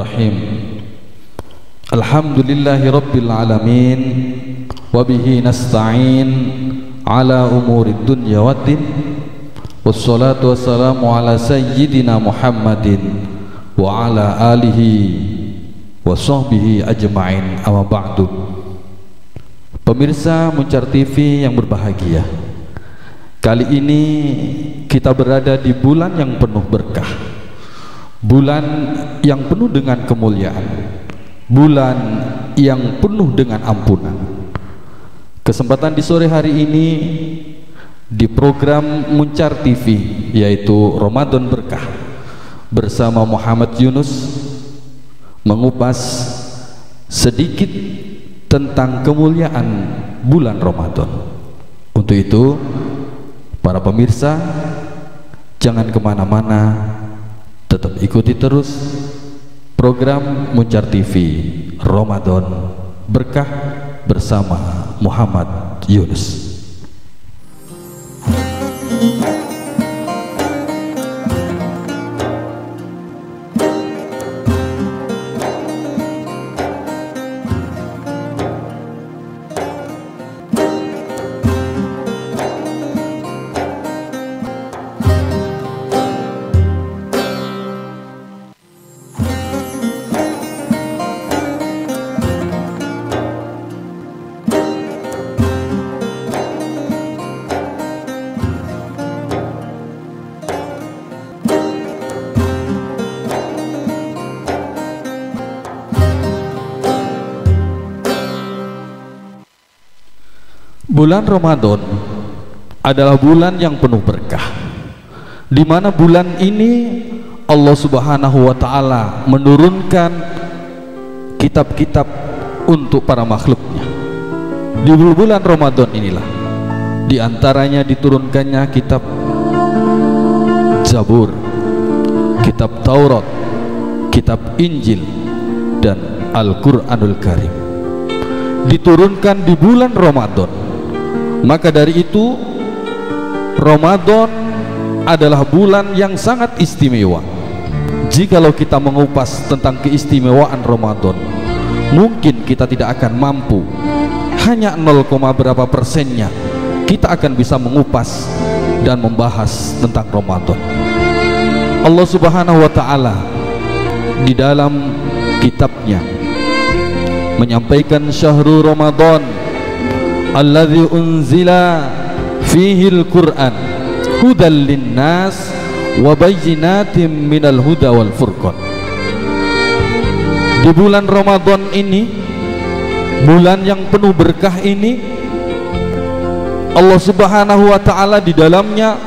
Bismillahirrahmanirrahim. Alhamdulillahi rabbil alamin, wabihi nasta'in ala umurid dunya waddin, wassalatu wassalamu ala sayyidina Muhammadin wa ala alihi wa sahbihi ajma'in, amma ba'du. Pemirsa Muncar TV yang berbahagia, kali ini kita berada di bulan yang penuh berkah, bulan yang penuh dengan kemuliaan, bulan yang penuh dengan ampunan. Kesempatan di sore hari ini di program Muncar TV, yaitu Ramadan Berkah, bersama Muhammad Yunus mengupas sedikit tentang kemuliaan bulan Ramadan. Untuk itu, para pemirsa jangan kemana-mana, tetap ikuti terus program Muncar TV Ramadan Berkah bersama Muhammad Yunus. Bulan Ramadan adalah bulan yang penuh berkah, di mana bulan ini Allah Subhanahu wa Ta'ala menurunkan kitab-kitab untuk para makhluknya. Di bulan Ramadan inilah di antaranya diturunkannya kitab Zabur, kitab Taurat, kitab Injil, dan Al-Quranul Karim diturunkan di bulan Ramadan. Maka dari itu, Ramadan adalah bulan yang sangat istimewa. Jikalau kita mengupas tentang keistimewaan Ramadan, mungkin kita tidak akan mampu, hanya 0, berapa persennya kita akan bisa mengupas dan membahas tentang Ramadan. Allah Subhanahu wa Ta'ala di dalam kitabnya menyampaikan syahrul Ramadan alladzi unzila fihi al-Qur'an hudal linnas wa bayyinatin minal huda wal furqan. Di bulan Ramadan ini, bulan yang penuh berkah ini, Allah Subhanahu wa Ta'ala di dalamnya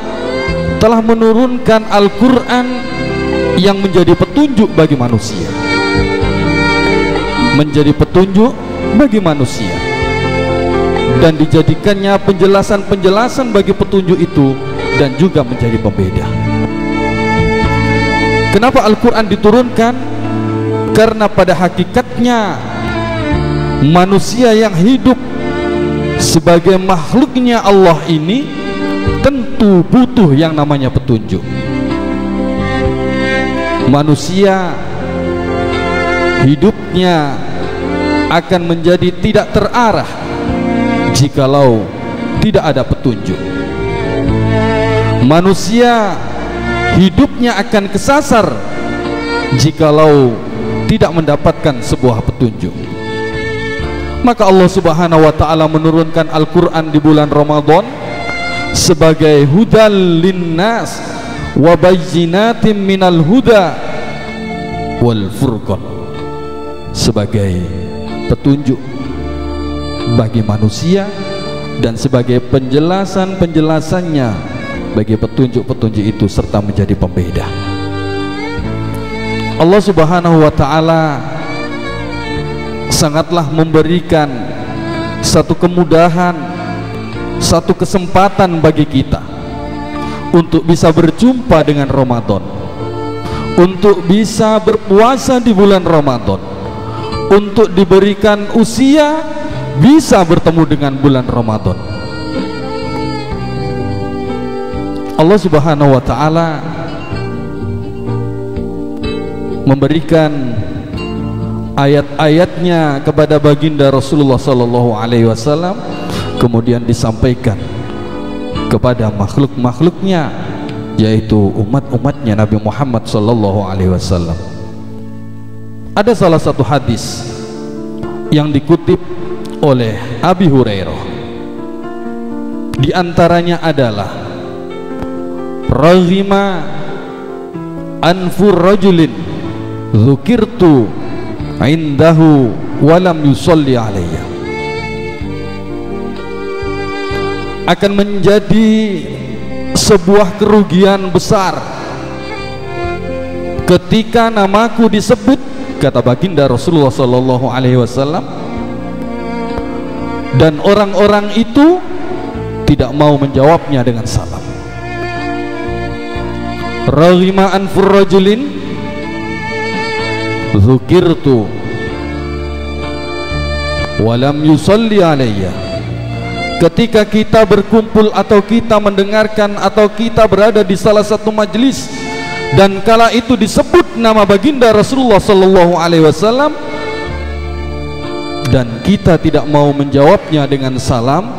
telah menurunkan Al-Qur'an yang menjadi petunjuk bagi manusia, menjadi petunjuk bagi manusia, dan dijadikannya penjelasan-penjelasan bagi petunjuk itu, dan juga menjadi pembeda. Kenapa Al-Quran diturunkan? Karena pada hakikatnya manusia yang hidup sebagai makhluknya Allah ini tentu butuh yang namanya petunjuk. Manusia hidupnya akan menjadi tidak terarah jikalau tidak ada petunjuk. Manusia hidupnya akan kesasar jikalau tidak mendapatkan sebuah petunjuk. Maka Allah Subhanahu wa Ta'ala menurunkan Al-Quran di bulan Ramadan sebagai hudal linnas wa bayyinatin minal huda wal furqan, sebagai petunjuk bagi manusia dan sebagai penjelasan-penjelasannya bagi petunjuk-petunjuk itu, serta menjadi pembeda. Allah Subhanahu wa Ta'ala sangatlah memberikan satu kemudahan, satu kesempatan bagi kita untuk bisa berjumpa dengan Ramadan, untuk bisa berpuasa di bulan Ramadan, untuk diberikan usia bisa bertemu dengan bulan Ramadan. Allah Subhanahu wa Ta'ala memberikan ayat-ayatnya kepada baginda Rasulullah sallallahu alaihi wasallam, kemudian disampaikan kepada makhluk-makhluknya, yaitu umat-umatnya Nabi Muhammad sallallahu alaihi wasallam. Ada salah satu hadis yang dikutip oleh Abi Hurairah, di antaranya adalah raghima anfur rajulin dzukirtu indahu walam yusalli alayya. Akan menjadi sebuah kerugian besar ketika namaku disebut, kata baginda Rasulullah sallallahu alaihi wasallam, dan orang-orang itu tidak mau menjawabnya dengan salam. Raghima anfur rajulin dzukirtu walam yusalli alayya. Ketika kita berkumpul atau kita mendengarkan atau kita berada di salah satu majelis dan kala itu disebut nama baginda Rasulullah sallallahu alaihi wasallam dan kita tidak mau menjawabnya dengan salam,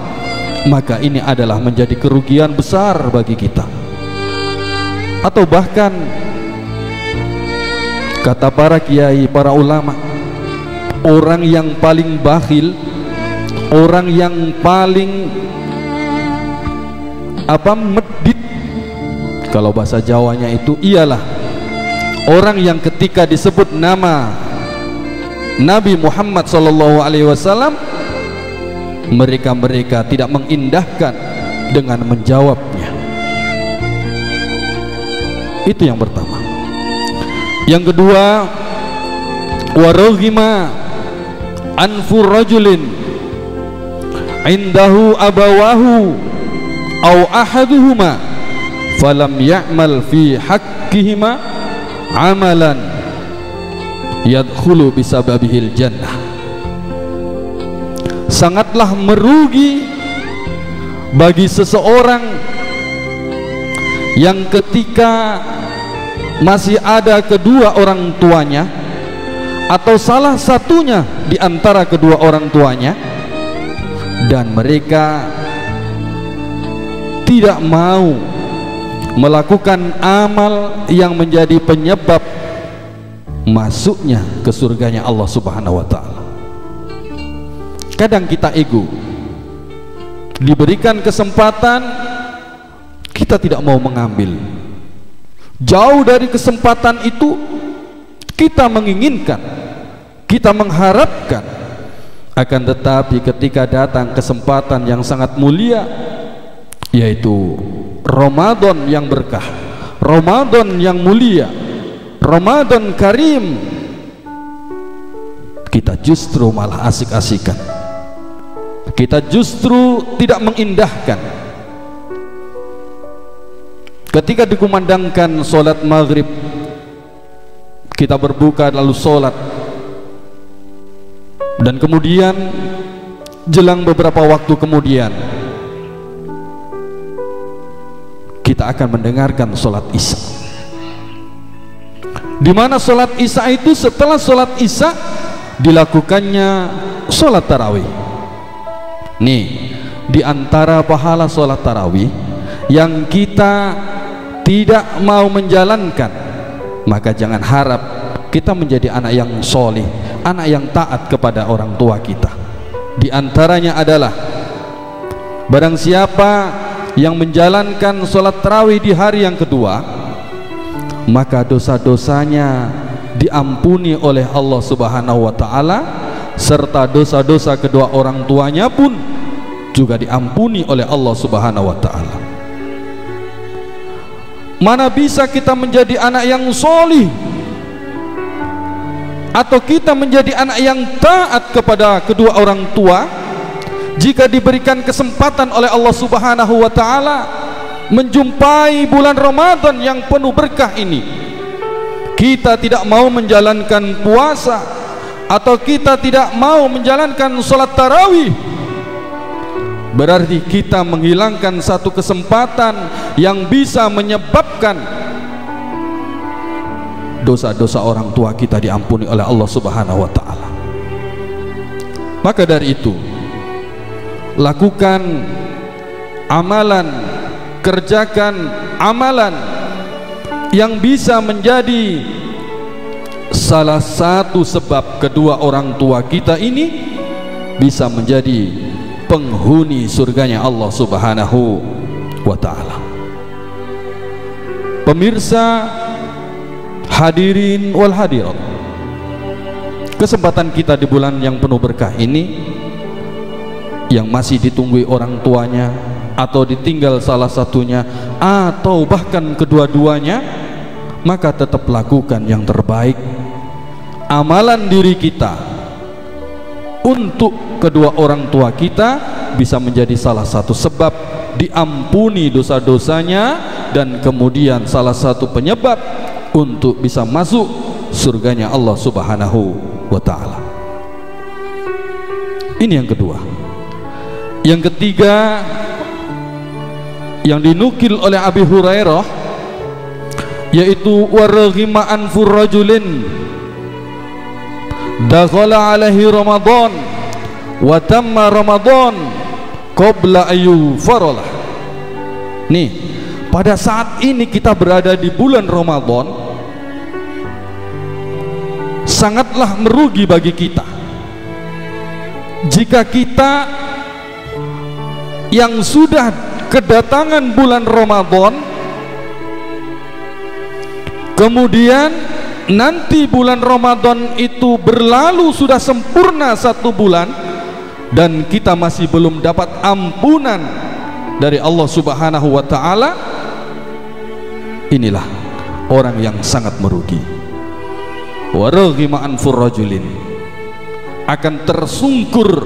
maka ini adalah menjadi kerugian besar bagi kita. Atau bahkan kata para kiai, para ulama, orang yang paling bakhil, orang yang paling medit, kalau bahasa Jawanya itu, ialah orang yang ketika disebut nama Nabi Muhammad sallallahu alaihi wasallam, mereka tidak mengindahkan dengan menjawabnya. Itu yang pertama. Yang kedua, waraghima anfur rajulin indahu abawahu aw ahaduhuma falam ya'mal fi haqqihima amalan yadkhulu bisababihil jannah. Sangatlah merugi bagi seseorang yang ketika masih ada kedua orang tuanya atau salah satunya di antara kedua orang tuanya, dan mereka tidak mau melakukan amal yang menjadi penyebab masuknya ke surganya Allah Subhanahu wa ta'ala. Kadang kita ego, diberikan kesempatan kita tidak mau mengambil. Jauh dari kesempatan itu kita menginginkan, kita mengharapkan, akan tetapi ketika datang kesempatan yang sangat mulia, yaitu Ramadan yang berkah, Ramadan yang mulia, Ramadan Karim, kita justru malah asik-asikan, kita justru tidak mengindahkan. Ketika dikumandangkan sholat maghrib, kita berbuka lalu sholat, dan kemudian jelang beberapa waktu kemudian kita akan mendengarkan sholat isya, di mana sholat isya itu setelah sholat isya dilakukannya sholat tarawih. Nih, di antara pahala sholat tarawih yang kita tidak mau menjalankan, maka jangan harap kita menjadi anak yang soleh, anak yang taat kepada orang tua kita. Di antaranya adalah barang siapa yang menjalankan sholat tarawih di hari yang kedua, maka dosa-dosanya diampuni oleh Allah Subhanahu wa ta'ala, serta dosa-dosa kedua orang tuanya pun juga diampuni oleh Allah Subhanahu wa ta'ala. Mana bisa kita menjadi anak yang solih atau kita menjadi anak yang taat kepada kedua orang tua jika diberikan kesempatan oleh Allah Subhanahu wa ta'ala menjumpai bulan Ramadan yang penuh berkah ini, kita tidak mau menjalankan puasa atau kita tidak mau menjalankan sholat tarawih, berarti kita menghilangkan satu kesempatan yang bisa menyebabkan dosa-dosa orang tua kita diampuni oleh Allah Subhanahu wa ta'ala. Maka dari itu, lakukan amalan, kerjakan amalan yang bisa menjadi salah satu sebab kedua orang tua kita ini bisa menjadi penghuni surganya Allah Subhanahu wa ta'ala. Pemirsa, hadirin wal hadirat, kesempatan kita di bulan yang penuh berkah ini, yang masih ditunggui orang tuanya atau ditinggal salah satunya atau bahkan kedua-duanya, maka tetap lakukan yang terbaik, amalan diri kita untuk kedua orang tua kita bisa menjadi salah satu sebab diampuni dosa-dosanya dan kemudian salah satu penyebab untuk bisa masuk surganya Allah Subhanahu wa ta'ala. Ini yang kedua. Yang ketiga, yang dinukil oleh Abi Hurairah, yaitu waraghima anfur rajulin dakhala alaihi Ramadan wa tamma Ramadan qabla ayu faralah. Nih, pada saat ini kita berada di bulan Ramadan, sangatlah merugi bagi kita jika kita yang sudah kedatangan bulan Ramadan, kemudian nanti bulan Ramadan itu berlalu sudah sempurna 1 bulan dan kita masih belum dapat ampunan dari Allah Subhanahu wa ta'ala. Inilah orang yang sangat merugi. Waraghima anfur rajulin, akan tersungkur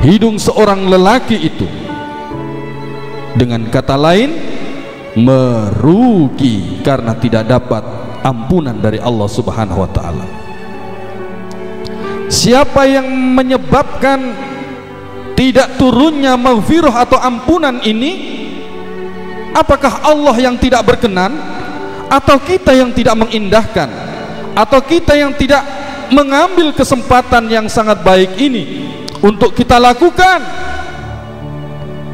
hidung seorang lelaki itu. Dengan kata lain, merugi karena tidak dapat ampunan dari Allah Subhanahu wa ta'ala. Siapa yang menyebabkan tidak turunnya maghfirah atau ampunan ini? Apakah Allah yang tidak berkenan, atau kita yang tidak mengindahkan, atau kita yang tidak mengambil kesempatan yang sangat baik ini untuk kita lakukan?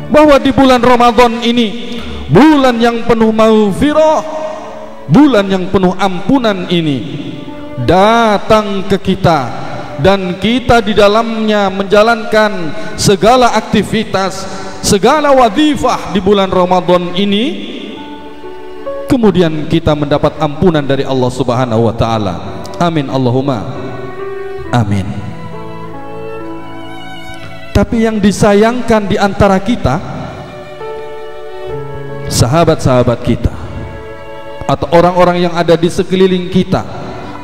Bahwa di bulan Ramadan ini, bulan yang penuh maghfirah, bulan yang penuh ampunan ini datang ke kita, dan kita di dalamnya menjalankan segala aktivitas, segala wadhifah di bulan Ramadan ini, kemudian kita mendapat ampunan dari Allah Subhanahu wa ta'ala. Amin Allahumma amin. Tapi yang disayangkan di antara kita, sahabat-sahabat kita, atau orang-orang yang ada di sekeliling kita,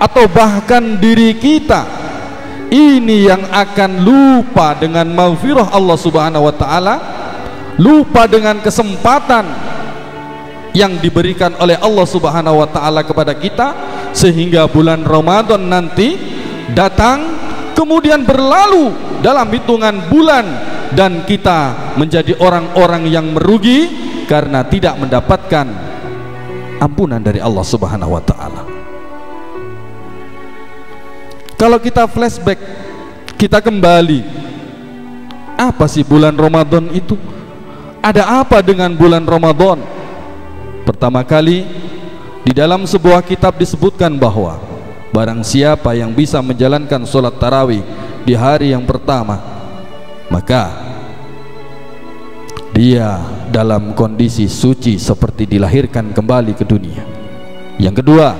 atau bahkan diri kita, ini yang akan lupa dengan maghfirah Allah Subhanahu wa ta'ala, lupa dengan kesempatan yang diberikan oleh Allah Subhanahu wa ta'ala kepada kita, sehingga bulan Ramadan nanti datang, kemudian berlalu dalam hitungan bulan, dan kita menjadi orang-orang yang merugi karena tidak mendapatkan ampunan dari Allah Subhanahu wa ta'ala. Kalau kita flashback, kita kembali, apa sih bulan Ramadan itu? Ada apa dengan bulan Ramadan? Pertama kali di dalam sebuah kitab disebutkan bahwa barang siapa yang bisa menjalankan sholat tarawih di hari yang pertama, maka dia dalam kondisi suci seperti dilahirkan kembali ke dunia. Yang kedua,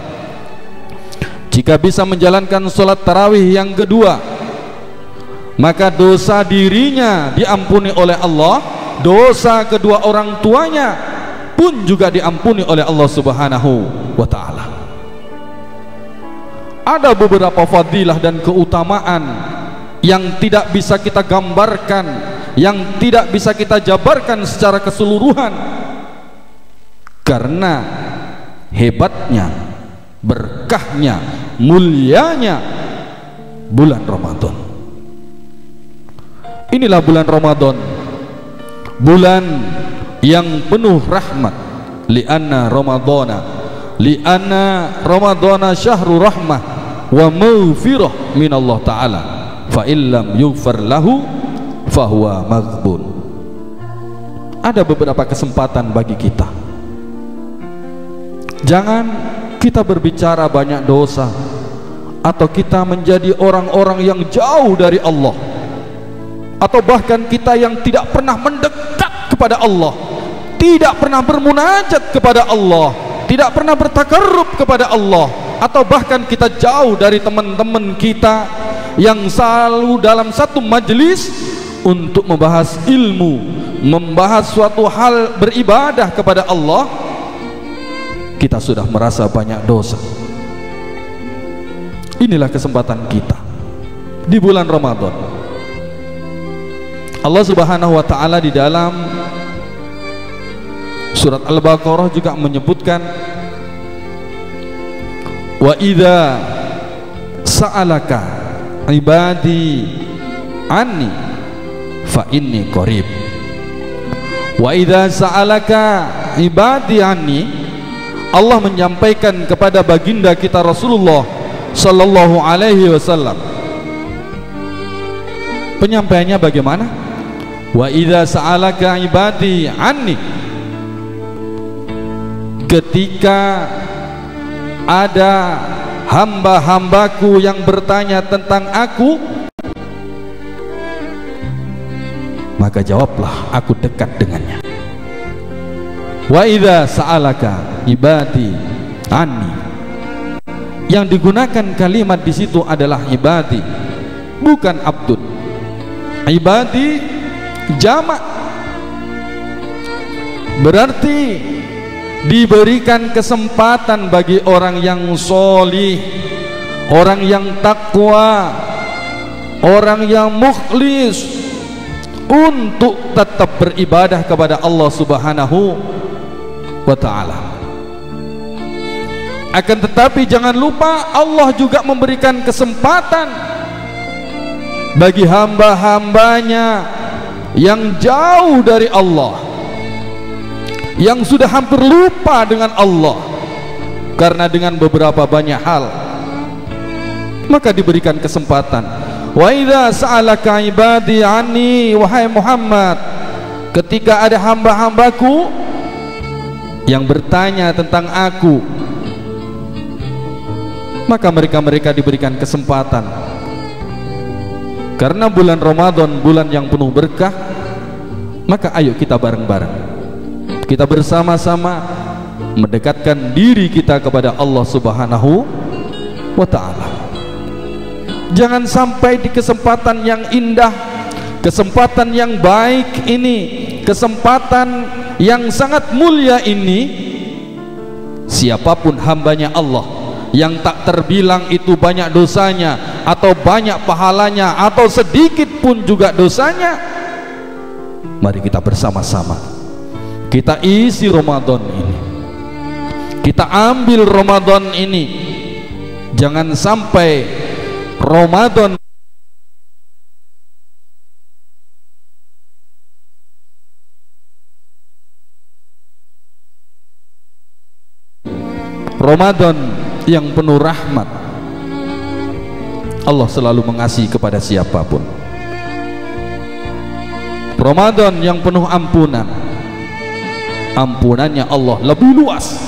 jika bisa menjalankan sholat tarawih yang kedua, maka dosa dirinya diampuni oleh Allah, dosa kedua orang tuanya pun juga diampuni oleh Allah Subhanahu wa ta'ala. Ada beberapa fadilah dan keutamaan yang tidak bisa kita gambarkan, yang tidak bisa kita jabarkan secara keseluruhan, karena hebatnya, berkahnya, mulianya bulan Ramadan. Inilah bulan Ramadan, bulan yang penuh rahmat. Lianna Ramadana li'anna ramadhana syahru rahmah wa maghfirah minallah ta'ala fa illam yughfar lahu fahuwa maghbun. Ada beberapa kesempatan bagi kita. Jangan kita berbicara banyak dosa atau kita menjadi orang-orang yang jauh dari Allah, atau bahkan kita yang tidak pernah mendekat kepada Allah, tidak pernah bermunajat kepada Allah, tidak pernah bertakarrub kepada Allah, atau bahkan kita jauh dari teman-teman kita yang selalu dalam satu majelis untuk membahas ilmu, membahas suatu hal beribadah kepada Allah. Kita sudah merasa banyak dosa. Inilah kesempatan kita di bulan Ramadan. Allah Subhanahu wa ta'ala di dalam surat Al-Baqarah juga menyebutkan, wa idza sa'alaka ibadi anni fa inni qarib. Wa idza sa'alaka ibadi anni, Allah menyampaikan kepada baginda kita Rasulullah sallallahu alaihi wasallam. Penyampaiannya bagaimana? Wa idza sa'alaka ibadi anni, ketika ada hamba-hambaku yang bertanya tentang aku, maka jawablah, aku dekat dengannya. Wa idza sa'alaka ibadi anni, yang digunakan kalimat di situ adalah ibadi, bukan abdun. Ibadi jamak, berarti diberikan kesempatan bagi orang yang solih, orang yang takwa, orang yang mukhlis untuk tetap beribadah kepada Allah Subhanahu wa ta'ala. Akan tetapi jangan lupa, Allah juga memberikan kesempatan bagi hamba-hambanya yang jauh dari Allah, yang sudah hampir lupa dengan Allah karena dengan beberapa banyak hal, maka diberikan kesempatan. Wa idza sa'alaka ibadi anni, wahai Muhammad, ketika ada hamba-hambaku yang bertanya tentang aku, maka mereka diberikan kesempatan. Karena bulan Ramadan bulan yang penuh berkah, maka ayo kita bareng-bareng, kita bersama-sama mendekatkan diri kita kepada Allah Subhanahu wa ta'ala. Jangan sampai di kesempatan yang indah, kesempatan yang baik ini, kesempatan yang sangat mulia ini, siapapun hambanya Allah yang tak terbilang itu banyak dosanya atau banyak pahalanya atau sedikit pun juga dosanya, mari kita bersama-sama kita isi Ramadan ini, kita ambil Ramadan ini. Jangan sampai Ramadan yang penuh rahmat. Allah selalu mengasihi kepada siapapun. Ramadan yang penuh ampunan, ampunannya Allah lebih luas,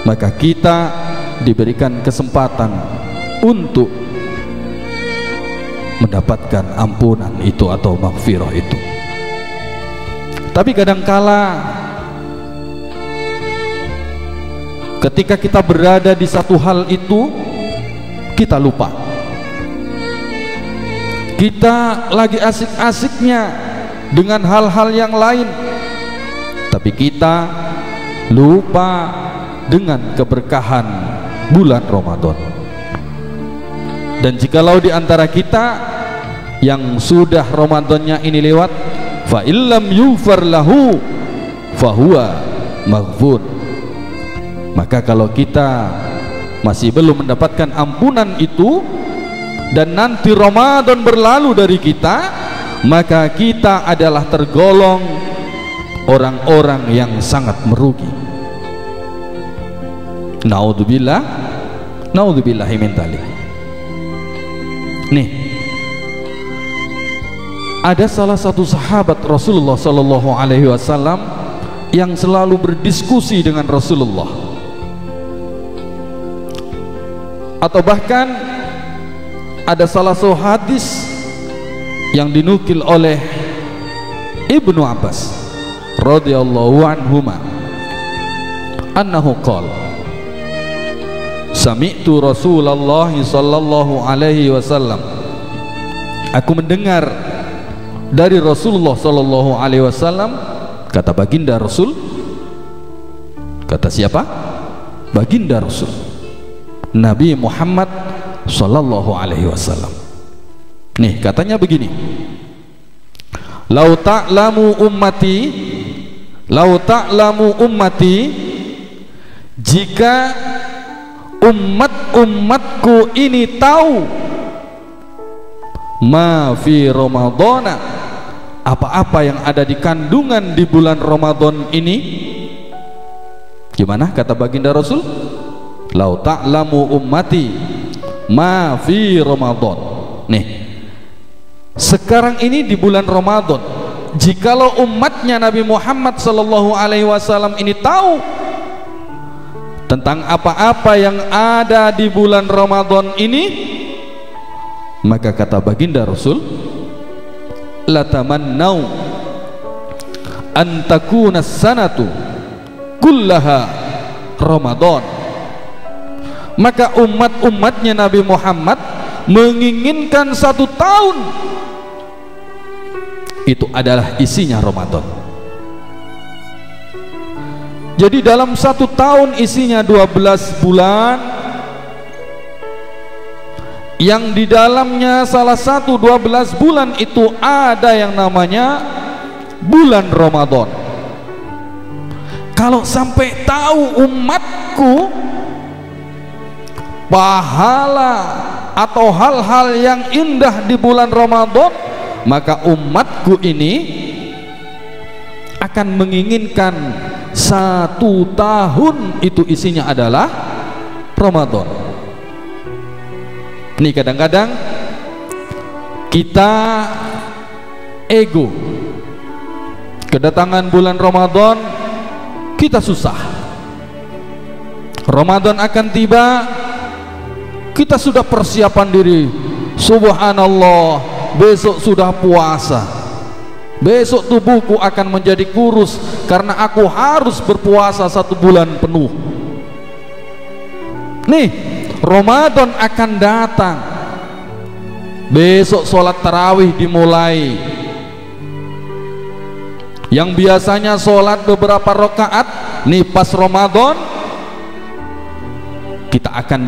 maka kita diberikan kesempatan untuk mendapatkan ampunan itu atau maghfirah itu. Tapi kadangkala ketika kita berada di satu hal itu, kita lupa. Kita lagi asik-asiknya dengan hal-hal yang lain, tapi kita lupa dengan keberkahan bulan Ramadan. Dan jikalau di antara kita yang sudah Ramadannya ini lewat, fa illam yughfar lahu fahuwa maghfur, maka kalau kita masih belum mendapatkan ampunan itu dan nanti Ramadan berlalu dari kita, maka kita adalah tergolong orang-orang yang sangat merugi. Naudzubillah, naudzubillahi min dzalik. Nih, ada salah satu sahabat Rasulullah sallallahu alaihi wasallam yang selalu berdiskusi dengan Rasulullah, atau bahkan ada salah satu hadis yang dinukil oleh Ibnu Abbas radhiyallahu anhuma annahu qala sami'tu Rasulullah sallallahu alaihi wasallam, aku mendengar dari Rasulullah sallallahu alaihi wasallam. Kata baginda Rasul, kata siapa? Baginda Rasul Nabi Muhammad sallallahu alaihi wasallam. Nih, katanya begini, lau ta'lamu ummati, jika umatku ini tahu ma fi Ramadhana, apa-apa yang ada di kandungan di bulan Ramadan ini. Gimana kata baginda Rasul? Lau ta'lamu ummati ma fi Ramadan. Nih, sekarang ini di bulan Ramadan, jikalau umatnya Nabi Muhammad sallallahu alaihi wasallam ini tahu tentang apa-apa yang ada di bulan Ramadan ini, maka kata baginda Rasul, latamannau an takuna sanatu kullaha Ramadan. Maka umatnya Nabi Muhammad menginginkan 1 tahun itu adalah isinya Ramadan. Jadi dalam 1 tahun isinya 12 bulan, yang di dalamnya salah satu 12 bulan itu ada yang namanya bulan Ramadan. Kalau sampai tahu umatku pahala atau hal-hal yang indah di bulan Ramadan, maka umatku ini akan menginginkan 1 tahun itu isinya adalah Ramadan. Ini kadang-kadang kita ego, kedatangan bulan Ramadan kita susah. Ramadan akan tiba, kita sudah persiapan diri, subhanallah, besok sudah puasa, besok tubuhku akan menjadi kurus karena aku harus berpuasa 1 bulan penuh. Nih, Ramadan akan datang, besok sholat tarawih dimulai. Yang biasanya sholat beberapa rakaat, nih pas Ramadan kita akan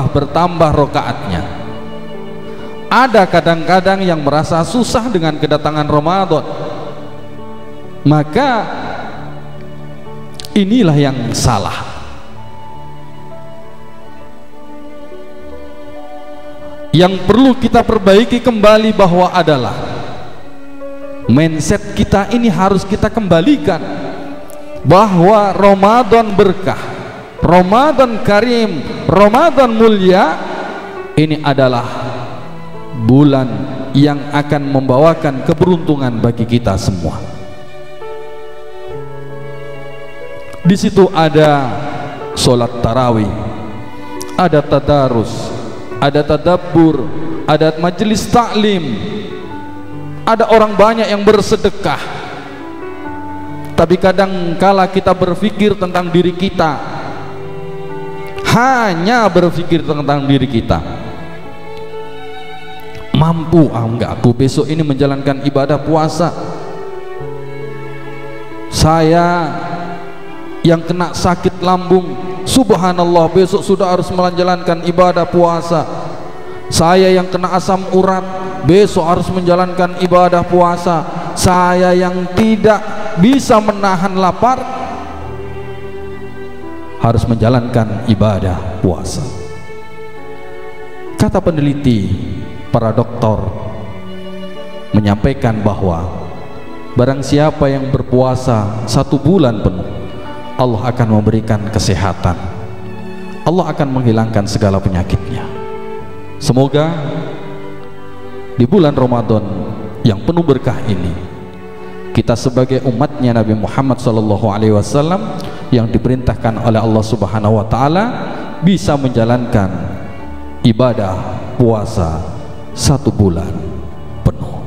bertambah rakaatnya. Ada kadang-kadang yang merasa susah dengan kedatangan Ramadan, maka inilah yang salah. Yang perlu kita perbaiki kembali bahwa adalah mindset kita ini harus kita kembalikan bahwa Ramadan berkah, Ramadan karim, Ramadan mulia ini adalah bulan yang akan membawakan keberuntungan bagi kita semua. Di situ ada sholat tarawih, ada tadarus, ada tadabbur, ada majelis taklim, ada orang banyak yang bersedekah. Tapi kadang kala kita berpikir tentang diri kita, hanya berpikir tentang diri kita, mampu enggak aku besok ini menjalankan ibadah puasa. Saya yang kena sakit lambung, subhanallah, besok sudah harus menjalankan ibadah puasa. Saya yang kena asam urat, besok harus menjalankan ibadah puasa. Saya yang tidak bisa menahan lapar, harus menjalankan ibadah puasa. Kata peneliti, para dokter menyampaikan bahwa barang siapa yang berpuasa 1 bulan penuh, Allah akan memberikan kesehatan. Allah akan menghilangkan segala penyakitnya. Semoga di bulan Ramadan yang penuh berkah ini, kita sebagai umatnya Nabi Muhammad SAW yang diperintahkan oleh Allah Subhanahu wa Ta'ala bisa menjalankan ibadah puasa 1 bulan penuh.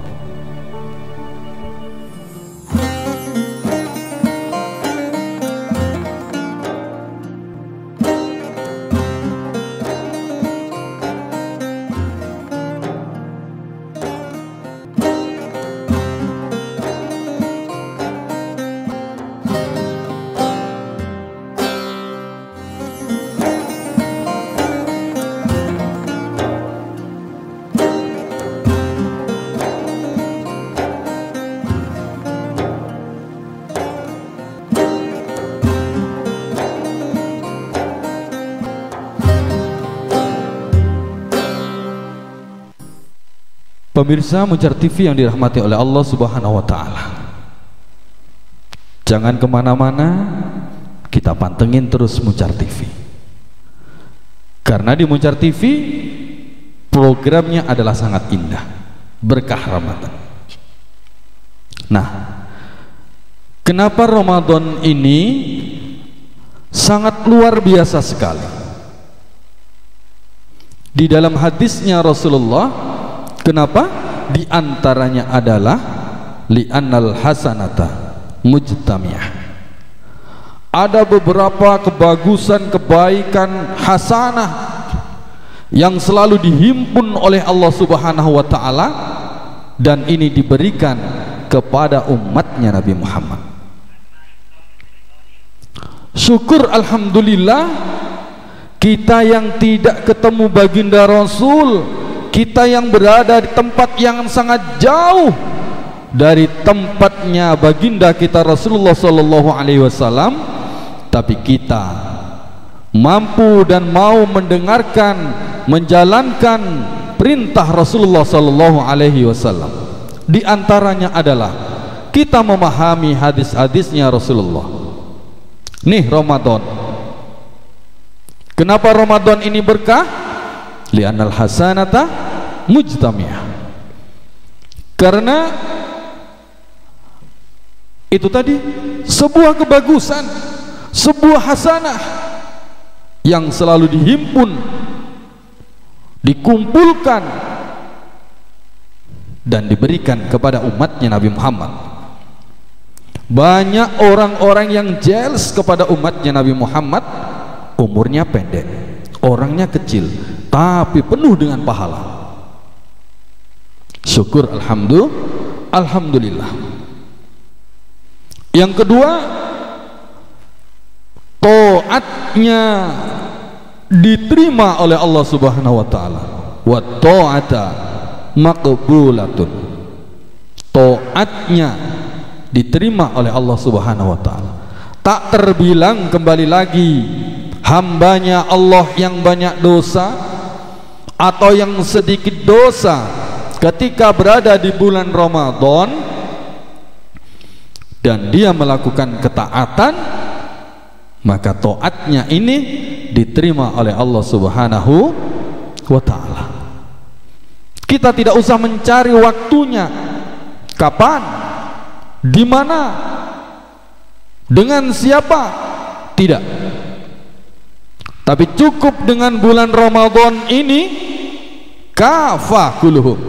Pemirsa Muncar TV yang dirahmati oleh Allah Subhanahu wa Ta'ala, jangan kemana-mana, kita pantengin terus Muncar TV, karena di Muncar TV programnya adalah sangat indah, berkah Ramadan. Nah, kenapa Ramadan ini sangat luar biasa sekali? Di dalam hadisnya Rasulullah, kenapa? Di antaranya adalah li'annal hasanata mujtamiyah. Ada beberapa kebagusan, kebaikan, hasanah yang selalu dihimpun oleh Allah Subhanahu wa Ta'ala, dan ini diberikan kepada umatnya Nabi Muhammad. Syukur alhamdulillah, kita yang tidak ketemu baginda Rasul, kita yang berada di tempat yang sangat jauh dari tempatnya baginda kita Rasulullah Sallallahu Alaihi Wasallam, tapi kita mampu dan mau mendengarkan, menjalankan perintah Rasulullah Sallallahu Alaihi Wasallam. Di antaranya adalah kita memahami hadis-hadisnya Rasulullah. Nih Ramadan, kenapa Ramadan ini berkah? Li'annal hasanata mujtamiyah. Karena itu tadi sebuah kebagusan, sebuah hasanah yang selalu dihimpun, dikumpulkan dan diberikan kepada umatnya Nabi Muhammad. Banyak orang-orang yang jealous kepada umatnya Nabi Muhammad, umurnya pendek, orangnya kecil, tapi penuh dengan pahala. Syukur alhamdulillah. Yang kedua, taatnya diterima oleh Allah Subhanahu wa Ta'ala. Wa ta'ata maqbulatun. Taatnya diterima oleh Allah Subhanahu wa Ta'ala. Tak terbilang, kembali lagi, hambanya Allah yang banyak dosa atau yang sedikit dosa ketika berada di bulan Ramadan dan dia melakukan ketaatan, maka taatnya ini diterima oleh Allah Subhanahu wa Ta'ala. Kita tidak usah mencari waktunya, kapan, di mana, dengan siapa, tidak. Tapi cukup dengan bulan Ramadan ini, kafah kuluhum,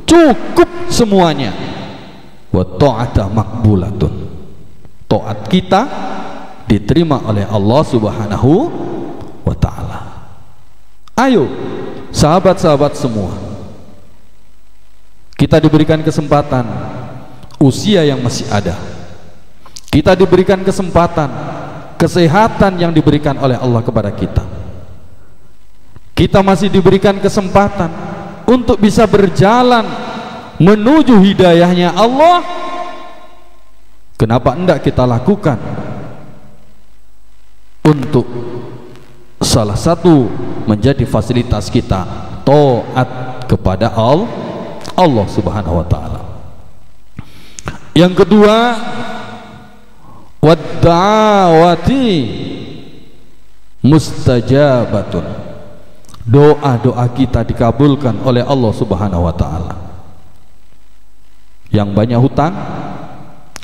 cukup semuanya. Wa ta'ata makbulatun, taat kita diterima oleh Allah Subhanahu wa Ta'ala. Ayo sahabat-sahabat semua, kita diberikan kesempatan, usia yang masih ada, kita diberikan kesempatan, kesehatan yang diberikan oleh Allah kepada kita, kita masih diberikan kesempatan untuk bisa berjalan menuju hidayahnya Allah. Kenapa enggak kita lakukan untuk salah satu menjadi fasilitas kita, taat kepada Allah Subhanahu wa Ta'ala. Yang kedua, wadda'awati mustajabatun. Doa-doa kita dikabulkan oleh Allah Subhanahu wa taala. Yang banyak hutang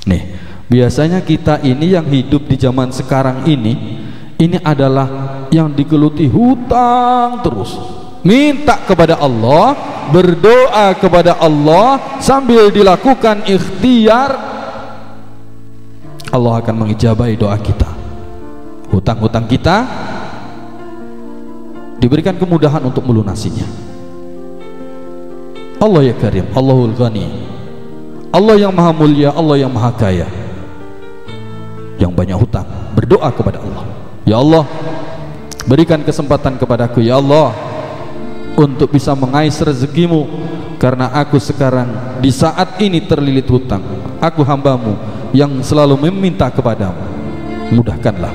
nih, biasanya kita ini yang hidup di zaman sekarang ini adalah yang digeluti hutang terus. Minta kepada Allah, berdoa kepada Allah sambil dilakukan ikhtiar, Allah akan mengijabahi doa kita. Hutang-hutang kita diberikan kemudahan untuk melunasinya. Allah ya Karim, Allahul Ghani, Allah yang maha mulia, Allah yang maha kaya. Yang banyak hutang berdoa kepada Allah, ya Allah, berikan kesempatan kepadaku ya Allah untuk bisa mengais rezekimu, karena aku sekarang di saat ini terlilit hutang. Aku hambamu yang selalu meminta kepadamu, mudahkanlah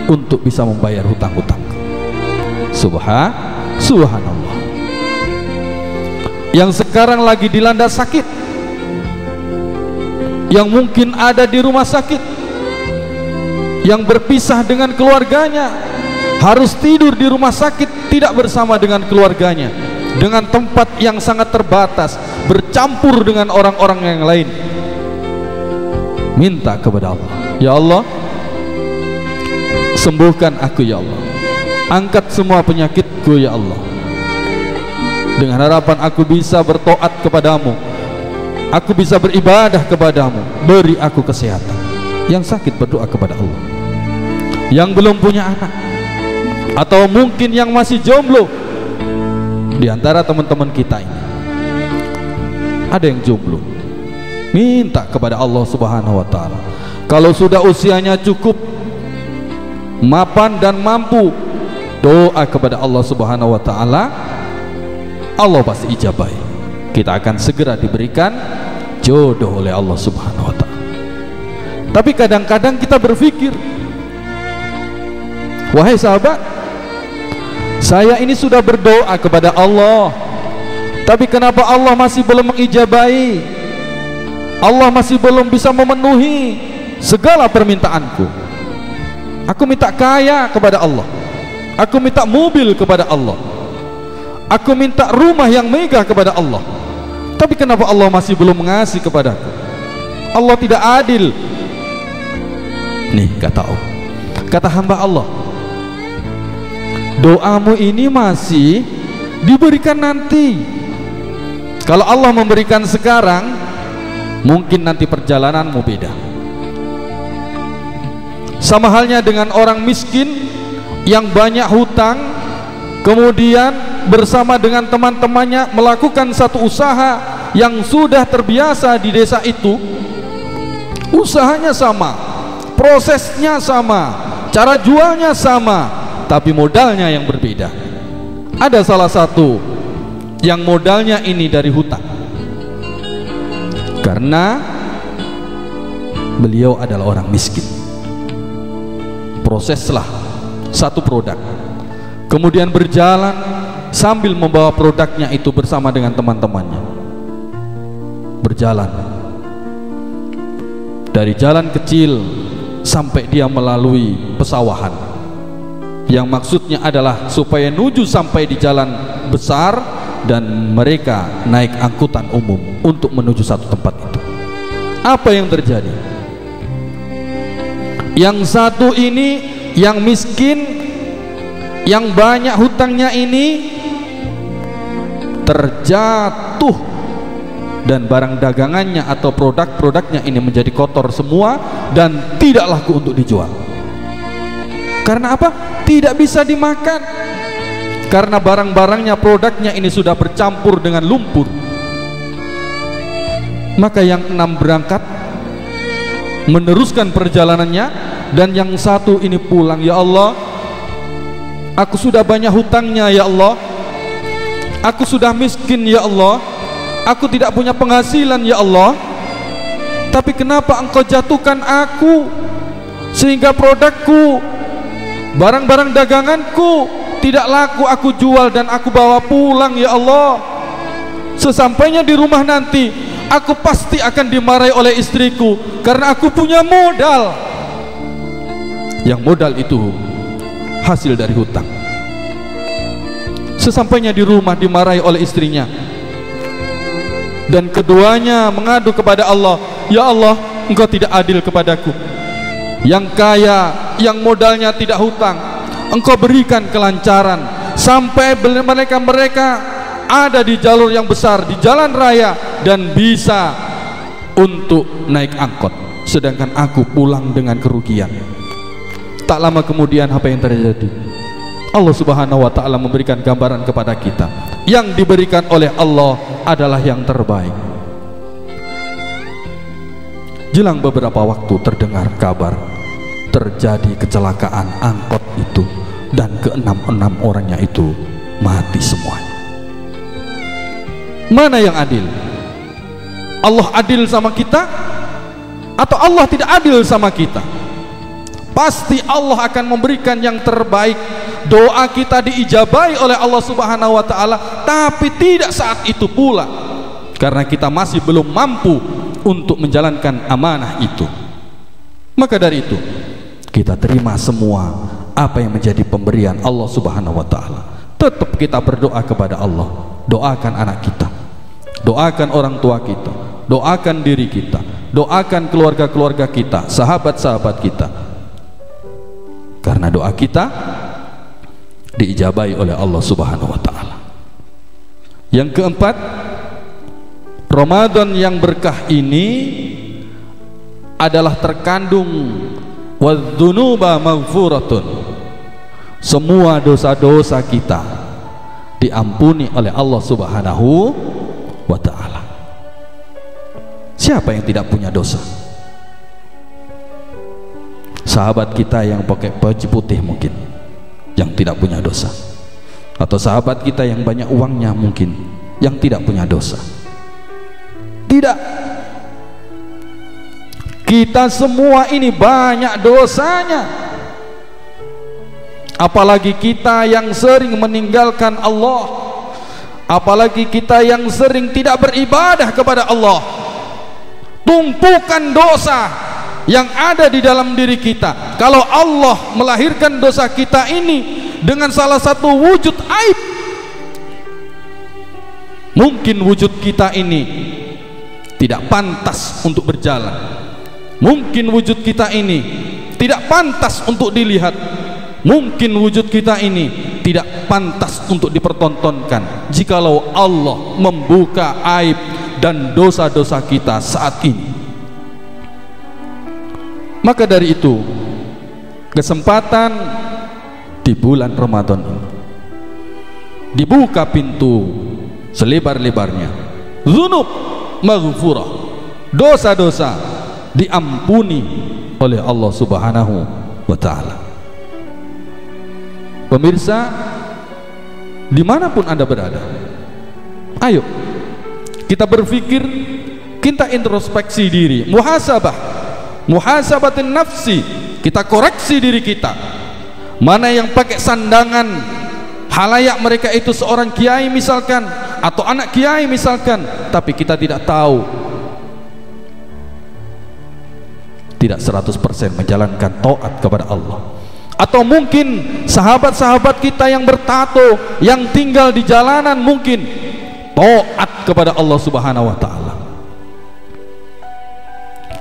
untuk bisa membayar hutang-hutang. Subhanallah. Yang sekarang lagi dilanda sakit, yang mungkin ada di rumah sakit, yang berpisah dengan keluarganya, harus tidur di rumah sakit tidak bersama dengan keluarganya, dengan tempat yang sangat terbatas, bercampur dengan orang-orang yang lain. Minta kepada Allah, ya Allah, sembuhkan aku ya Allah, angkat semua penyakitku ya Allah, dengan harapan aku bisa bertoat kepadamu, aku bisa beribadah kepadamu, beri aku kesehatan. Yang sakit berdoa kepada Allah. Yang belum punya anak, atau mungkin yang masih jomblo, di antara teman-teman kita ini ada yang jomblo, minta kepada Allah Subhanahu wa taala. Kalau sudah usianya cukup, mapan dan mampu, doa kepada Allah Subhanahu wa taala, Allah pasti ijabahi. Kita akan segera diberikan jodoh oleh Allah Subhanahu wa taala. Tapi kadang-kadang kita berpikir, wahai sahabat, saya ini sudah berdoa kepada Allah, tapi kenapa Allah masih belum mengijabahi? Allah masih belum bisa memenuhi segala permintaanku. Aku minta kaya kepada Allah, aku minta mobil kepada Allah, aku minta rumah yang megah kepada Allah, tapi kenapa Allah masih belum mengasih kepadaku? Allah tidak adil. Nih kata hamba Allah, doamu ini masih diberikan nanti. Kalau Allah memberikan sekarang, mungkin nanti perjalananmu beda. Sama halnya dengan orang miskin yang banyak hutang, kemudian bersama dengan teman-temannya melakukan satu usaha yang sudah terbiasa di desa itu. Usahanya sama, prosesnya sama, cara jualnya sama, tapi modalnya yang berbeda. Ada salah satu yang modalnya ini dari hutang, karena beliau adalah orang miskin. Proseslah satu produk, kemudian berjalan sambil membawa produknya itu bersama dengan teman-temannya. Berjalan dari jalan kecil sampai dia melalui pesawahan, yang maksudnya adalah supaya menuju sampai di jalan besar dan mereka naik angkutan umum untuk menuju satu tempat itu. Apa yang terjadi? Yang satu ini, yang miskin, yang banyak hutangnya ini terjatuh, dan barang dagangannya atau produk-produknya ini menjadi kotor semua dan tidak laku untuk dijual. Karena apa? Tidak bisa dimakan, karena barang-barangnya, produknya ini sudah bercampur dengan lumpur. Maka yang 6 berangkat meneruskan perjalanannya, dan yang satu ini pulang. Ya Allah, aku sudah banyak hutangnya ya Allah, aku sudah miskin ya Allah, aku tidak punya penghasilan ya Allah, tapi kenapa Engkau jatuhkan aku sehingga produkku, barang-barang daganganku tidak laku aku jual dan aku bawa pulang ya Allah. Sesampainya di rumah nanti, aku pasti akan dimarahi oleh istriku karena aku punya modal. Yang modal itu hasil dari hutang. Sesampainya di rumah dimarahi oleh istrinya, dan keduanya mengadu kepada Allah, ya Allah, Engkau tidak adil kepadaku. Yang kaya, yang modalnya tidak hutang, Engkau berikan kelancaran sampai mereka ada di jalur yang besar, di jalan raya, dan bisa untuk naik angkot, sedangkan aku pulang dengan kerugian. Tak lama kemudian apa yang terjadi? Allah Subhanahu wa ta'ala memberikan gambaran kepada kita, yang diberikan oleh Allah adalah yang terbaik. Jelang beberapa waktu terdengar kabar terjadi kecelakaan angkot itu, dan keenam orangnya itu mati semuanya. Mana yang adil? Allah adil sama kita atau Allah tidak adil sama kita? Pasti Allah akan memberikan yang terbaik. Doa kita diijabahi oleh Allah Subhanahu wa ta'ala, tapi tidak saat itu pula, karena kita masih belum mampu untuk menjalankan amanah itu. Maka dari itu kita terima semua apa yang menjadi pemberian Allah Subhanahu wa ta'ala. Tetap kita berdoa kepada Allah. Doakan anak kita, doakan orang tua kita, doakan diri kita, doakan keluarga-keluarga kita, sahabat-sahabat kita, karena doa kita diijabahi oleh Allah Subhanahu wa ta'ala. Yang keempat, Ramadan yang berkah ini adalah terkandung wadzunuba maghfuratun. Semua dosa-dosa kita diampuni oleh Allah Subhanahu wa ta'ala. Siapa yang tidak punya dosa? Sahabat kita yang pakai baju putih mungkin yang tidak punya dosa, atau sahabat kita yang banyak uangnya mungkin yang tidak punya dosa. Tidak, kita semua ini banyak dosanya. Apalagi kita yang sering meninggalkan Allah, apalagi kita yang sering tidak beribadah kepada Allah. Tumpukan dosa yang ada di dalam diri kita, kalau Allah melahirkan dosa kita ini dengan salah satu wujud aib, mungkin wujud kita ini tidak pantas untuk berjalan, mungkin wujud kita ini tidak pantas untuk dilihat, mungkin wujud kita ini tidak pantas untuk dipertontonkan, jikalau Allah membuka aib dan dosa-dosa kita saat ini. Maka dari itu, kesempatan di bulan Ramadan ini dibuka pintu selebar-lebarnya, dzunub maghfurah, dosa-dosa diampuni oleh Allah Subhanahu wa ta'ala. Pemirsa, dimanapun Anda berada, ayo kita berpikir, kita introspeksi diri, muhasabatin nafsi, kita koreksi diri kita. Mana yang pakai sandangan halayak mereka itu seorang kiai misalkan, atau anak kiai misalkan, tapi kita tidak tahu, tidak 100% menjalankan taat kepada Allah. Atau mungkin sahabat-sahabat kita yang bertato, yang tinggal di jalanan, mungkin taat kepada Allah Subhanahu wa ta'ala.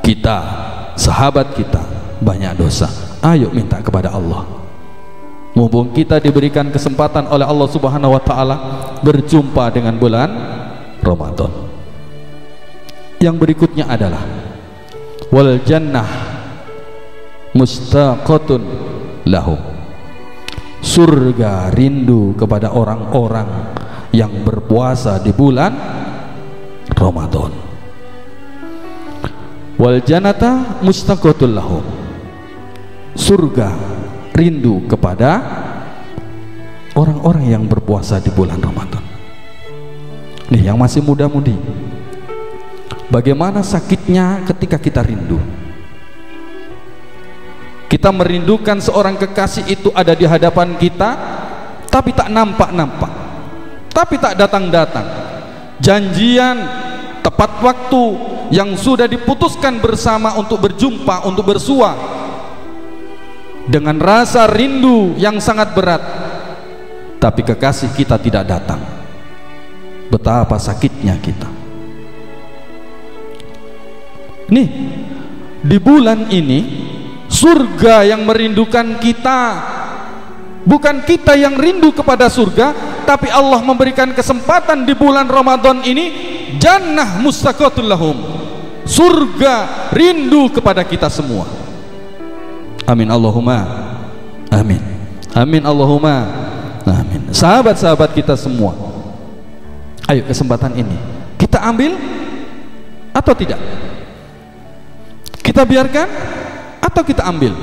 Kita, sahabat kita, banyak dosa. Ayo minta kepada Allah. Mumpung kita diberikan kesempatan oleh Allah Subhanahu wa ta'ala berjumpa dengan bulan Ramadan. Yang berikutnya adalah wal jannah mustaqatun lahum. Surga rindu kepada orang-orang yang berpuasa di bulan Ramadan. Wal jannata mustaqatul lahum. Surga rindu kepada orang-orang yang berpuasa di bulan Ramadan. Nih yang masih muda-mudi, bagaimana sakitnya ketika kita rindu. Kita merindukan seorang kekasih itu ada di hadapan kita, tapi tak nampak-nampak, tapi tak datang-datang. Janjian tepat waktu yang sudah diputuskan bersama untuk berjumpa, untuk bersua, dengan rasa rindu yang sangat berat, tapi kekasih kita tidak datang. Betapa sakitnya kita. Nih, di bulan ini surga yang merindukan kita. Bukan kita yang rindu kepada surga, tapi Allah memberikan kesempatan di bulan Ramadan ini, jannah mustaqatul lahum, surga rindu kepada kita semua. Amin Allahumma amin. Amin Allahumma amin. Sahabat-sahabat kita semua, ayo kesempatan ini kita ambil atau tidak? Kita biarkan atau kita ambil?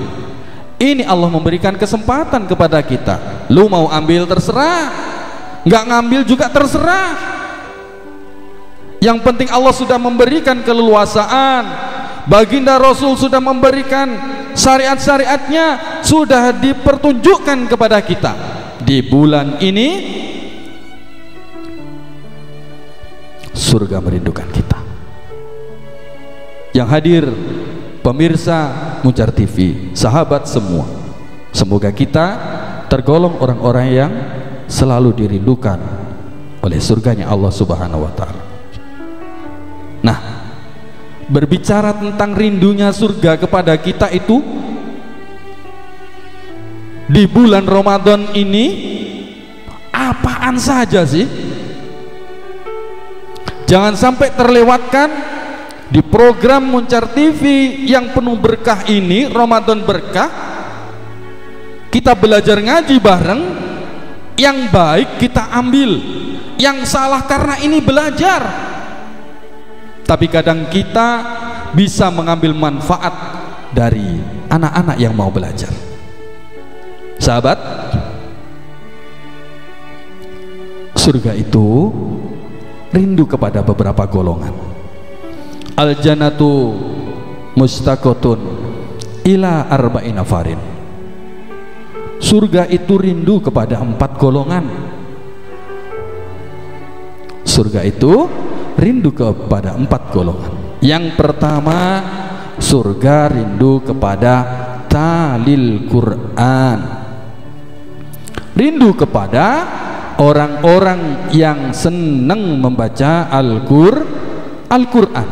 Ini Allah memberikan kesempatan kepada kita. Lu mau ambil terserah, nggak ngambil juga terserah. Yang penting Allah sudah memberikan keleluasaan. Baginda Rasul sudah memberikan syariat-syariatnya, sudah dipertunjukkan kepada kita. Di bulan ini surga merindukan kita. Yang hadir pemirsa Muncar TV, sahabat semua, semoga kita tergolong orang-orang yang selalu dirindukan oleh surganya Allah Subhanahu wa Ta'ala. Nah, berbicara tentang rindunya surga kepada kita itu, di bulan Ramadan ini apaan saja sih? Jangan sampai terlewatkan di program Muncar TV yang penuh berkah ini, Ramadan berkah. Kita belajar ngaji bareng, yang baik kita ambil, yang salah karena ini belajar. Tapi kadang kita bisa mengambil manfaat dari anak-anak yang mau belajar. Sahabat, surga itu rindu kepada beberapa golongan. Al-jannatu mustaqotun ila arba'ina farin. Surga itu rindu kepada 4 golongan. Surga itu rindu kepada 4 golongan. Yang pertama, surga rindu kepada talil Quran. Rindu kepada orang-orang yang senang membaca Al-Quran.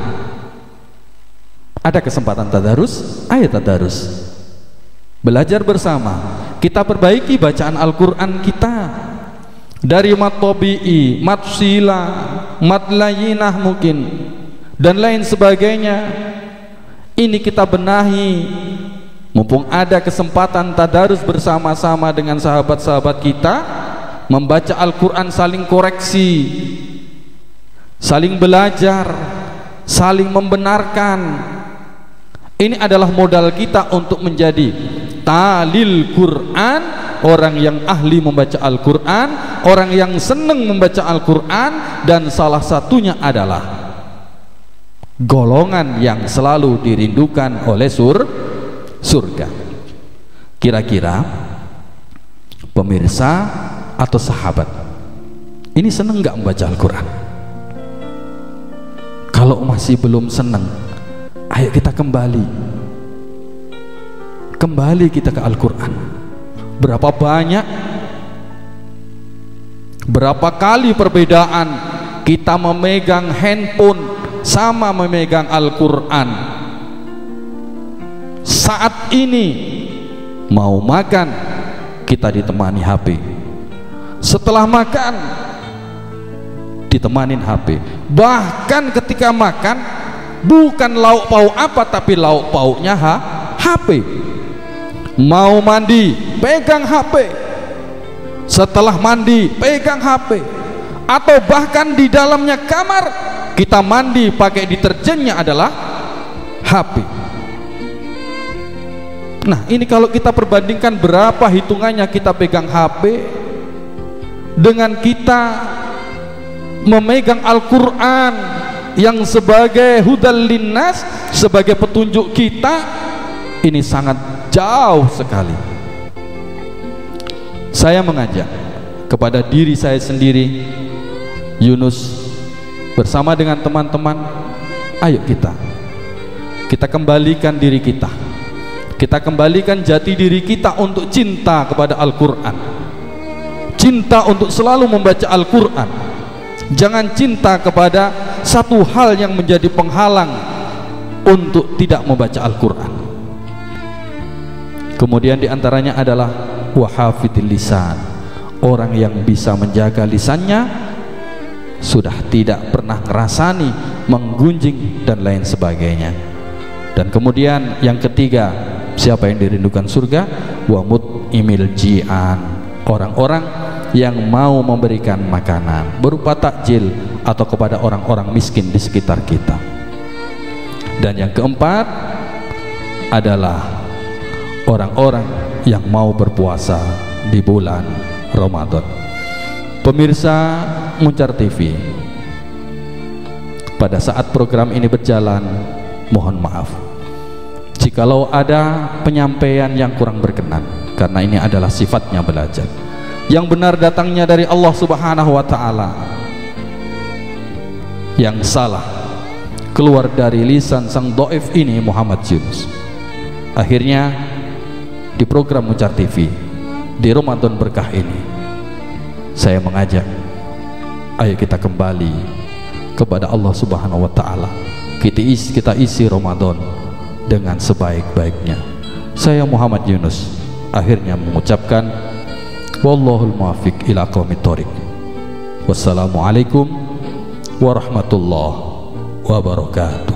Ada kesempatan tadarus, ayat tadarus, belajar bersama, kita perbaiki bacaan Al-Quran kita dari mat tabi'i, mat sila, mat layinah mungkin, dan lain sebagainya. Ini kita benahi, mumpung ada kesempatan tadarus bersama-sama dengan sahabat-sahabat kita, membaca Al-Quran, saling koreksi, saling belajar, saling membenarkan. Ini adalah modal kita untuk menjadi talil Quran, orang yang ahli membaca Al-Quran, orang yang senang membaca Al-Quran, dan salah satunya adalah golongan yang selalu dirindukan oleh surga. Kira-kira pemirsa atau sahabat ini senang nggak membaca Al-Quran? Kalau masih belum senang, ayo kita kembali kita ke Al-Quran. Berapa banyak, berapa kali perbedaan kita memegang handphone sama memegang Al-Quran. Saat ini mau makan, kita ditemani HP. Setelah makan, ditemanin HP. Bahkan ketika makan, bukan lauk pauk apa, tapi lauk pauknya HP. Mau mandi, pegang HP. Setelah mandi, pegang HP. Atau bahkan di dalamnya kamar, kita mandi pakai deterjennya adalah HP. Nah, ini kalau kita perbandingkan berapa hitungannya kita pegang HP dengan kita memegang Al-Quran yang sebagai hudal linnas, sebagai petunjuk kita, ini sangat jauh sekali. Saya mengajak kepada diri saya sendiri, Yunus, bersama dengan teman-teman, ayo kita kembalikan diri kita Kita kembalikan jati diri kita untuk cinta kepada Al-Quran, cinta untuk selalu membaca Al-Quran. Jangan cinta kepada satu hal yang menjadi penghalang untuk tidak membaca Al-Quran. Kemudian diantaranya adalah wahafidil lisan, orang yang bisa menjaga lisannya, sudah tidak pernah ngerasani menggunjing dan lain sebagainya. Dan kemudian yang ketiga, siapa yang dirindukan surga? Wa mut'imil ji'an, orang-orang yang mau memberikan makanan berupa takjil atau kepada orang-orang miskin di sekitar kita. Dan yang keempat adalah orang-orang yang mau berpuasa di bulan Ramadan. Pemirsa Muncar TV, pada saat program ini berjalan, mohon maaf jikalau ada penyampaian yang kurang berkenan, karena ini adalah sifatnya belajar. Yang benar datangnya dari Allah Subhanahu wa Ta'ala, yang salah keluar dari lisan sang dhaif ini, Muhammad Yunus. Akhirnya di program Muncar TV di Ramadan berkah ini, saya mengajak, ayo kita kembali kepada Allah Subhanahu wa Ta'ala. Kita isi Ramadan dengan sebaik-baiknya. Saya Muhammad Yunus akhirnya mengucapkan wallahul muwaffiq ila aqwamit thoriq. Wassalamualaikum warahmatullahi wabarakatuh.